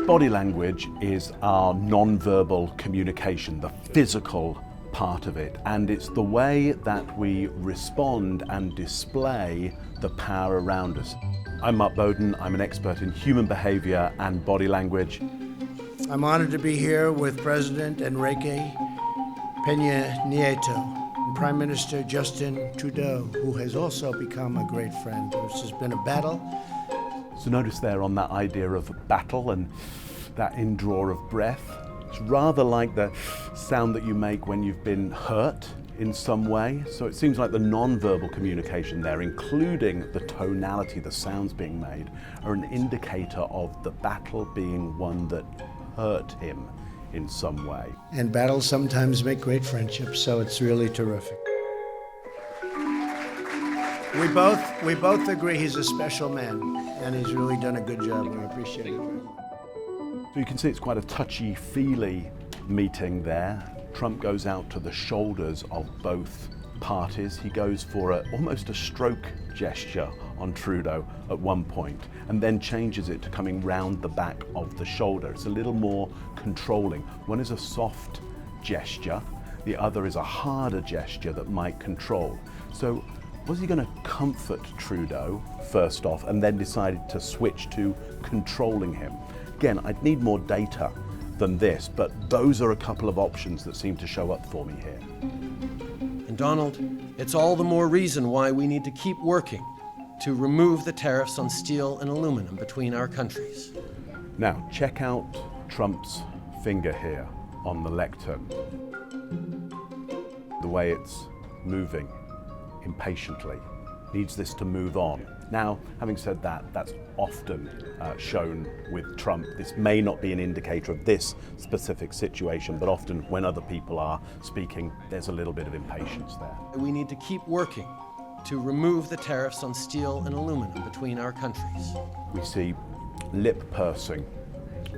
Body language is our non-verbal communication, the physical part of it, and it's the way that we respond and display the power around us. I'm Mark Bowden, I'm an expert in human behavior and body language. I'm honored to be here with President Enrique, Pena, Nieto, and Prime Minister Justin Trudeau, who has also become a great friend. This has been a battle. So notice there on that idea of battle and that indraw of breath. It's rather like the sound that you make when you've been hurt in some way. So it seems like the non-verbal communication there, including the tonality, the sounds being made, are an indicator of the battle being one that hurt him in some way. And battles sometimes make great friendships, so it's really terrific. We both agree he's a special man, and he's really done a good job. We appreciate it. So you can see it's quite a touchy-feely meeting there. Trump goes out to the shoulders of both parties. He goes for almost a stroke gesture on Trudeau at one point, and then changes it to coming round the back of the shoulder. It's a little more controlling. One is a soft gesture, the other is a harder gesture that might control. So was he going to comfort Trudeau first off and then decided to switch to controlling him? Again, I'd need more data than this, but those are a couple of options that seem to show up for me here. And Donald, it's all the more reason why we need to keep working to remove the tariffs on steel and aluminum between our countries. Now, check out Trump's finger here on the lectern. The way it's moving impatiently. Needs this to move on. Now, having said that, that's often shown with Trump. This may not be an indicator of this specific situation, but often when other people are speaking, there's a little bit of impatience there. We need to keep working to remove the tariffs on steel and aluminum between our countries. We see lip pursing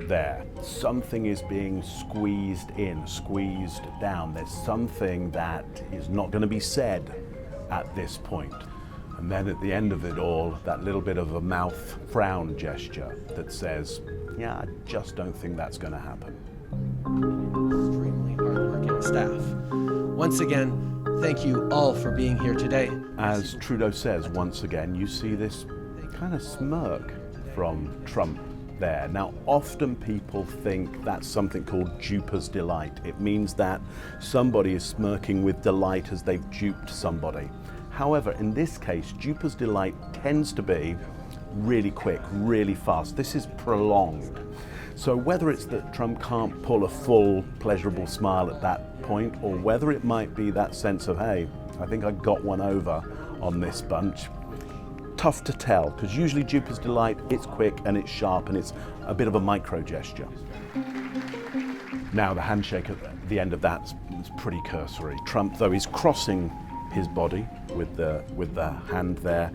there. Something is being squeezed in, squeezed down. There's something that is not going to be said at this point. And then at the end of it all, that little bit of a mouth frown gesture that says, yeah, I just don't think that's going to happen. Extremely hardworking staff. Once again, thank you all for being here today. As Trudeau says, once again, you see this kind of smirk from Trump there. Now, often people think that's something called duper's delight. It means that somebody is smirking with delight as they've duped somebody. However, in this case, duper's delight tends to be really quick, really fast. This is prolonged. So whether it's that Trump can't pull a full, pleasurable smile at that point, or whether it might be that sense of, hey, I think I got one over on this bunch, tough to tell, because usually duper's delight, it's quick and it's sharp and it's a bit of a micro gesture. Now the handshake at the end of that is pretty cursory. Trump, though he's crossing his body with the hand there,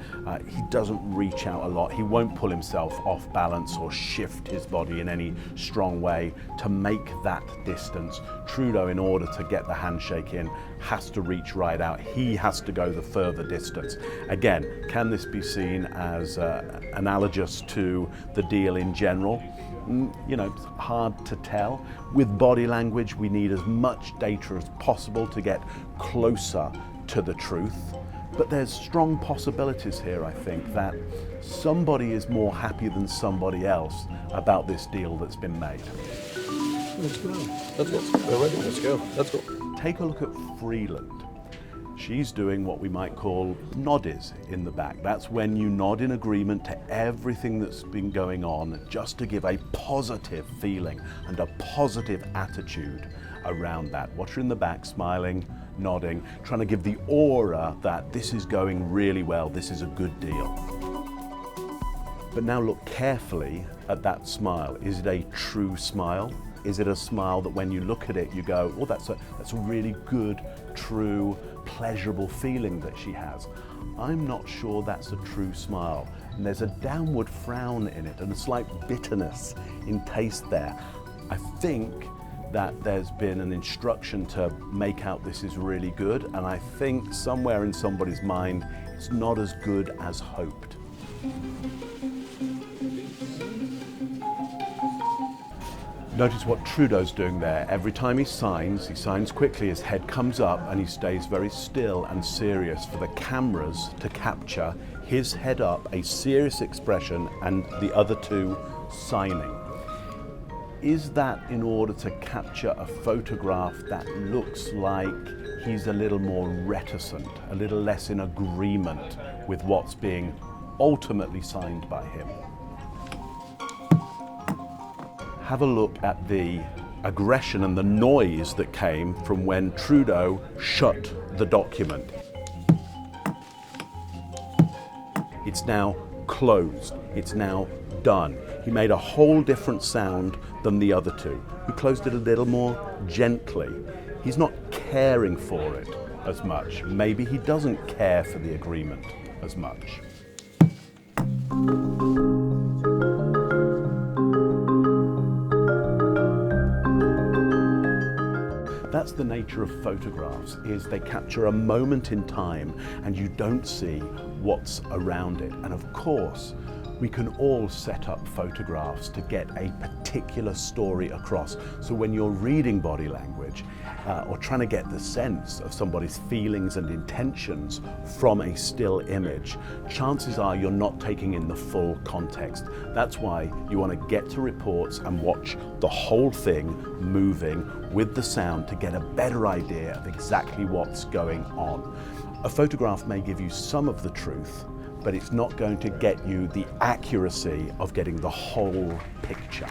he doesn't reach out a lot. He won't pull himself off balance or shift his body in any strong way to make that distance. Trudeau, in order to get the handshake in, has to reach right out. He has to go the further distance. Again, can this be seen as analogous to the deal in general? You know, it's hard to tell. With body language, we need as much data as possible to get closer to the truth, but there's strong possibilities here, I think, that somebody is more happy than somebody else about this deal that's been made. Let's go. We're ready. Let's go. Let's go. Take a look at Freeland. She's doing what we might call noddies in the back. That's when you nod in agreement to everything that's been going on, just to give a positive feeling and a positive attitude around that. Watch her in the back, smiling, nodding, trying to give the aura that this is going really well, this is a good deal. But now look carefully at that smile. Is it a true smile? Is it a smile that when you look at it, you go, oh, that's a really good, true, pleasurable feeling that she has? I'm not sure that's a true smile. And there's a downward frown in it and a slight bitterness in taste there. I think that there's been an instruction to make out this is really good, and I think somewhere in somebody's mind it's not as good as hoped. Notice what Trudeau's doing there. Every time he signs quickly, his head comes up and he stays very still and serious for the cameras to capture his head up, a serious expression, and the other two signing. Is that in order to capture a photograph that looks like he's a little more reticent, a little less in agreement with what's being ultimately signed by him? Have a look at the aggression and the noise that came from when Trudeau shut the document. It's now closed. It's now done. He made a whole different sound than the other two, who closed it a little more gently. He's not caring for it as much. Maybe he doesn't care for the agreement as much. That's the nature of photographs, is they capture a moment in time and you don't see what's around it. And of course, we can all set up photographs to get a particular story across. So when you're reading body language or trying to get the sense of somebody's feelings and intentions from a still image, chances are you're not taking in the full context. That's why you want to get to reports and watch the whole thing moving with the sound to get a better idea of exactly what's going on. A photograph may give you some of the truth, but it's not going to get you the accuracy of getting the whole picture.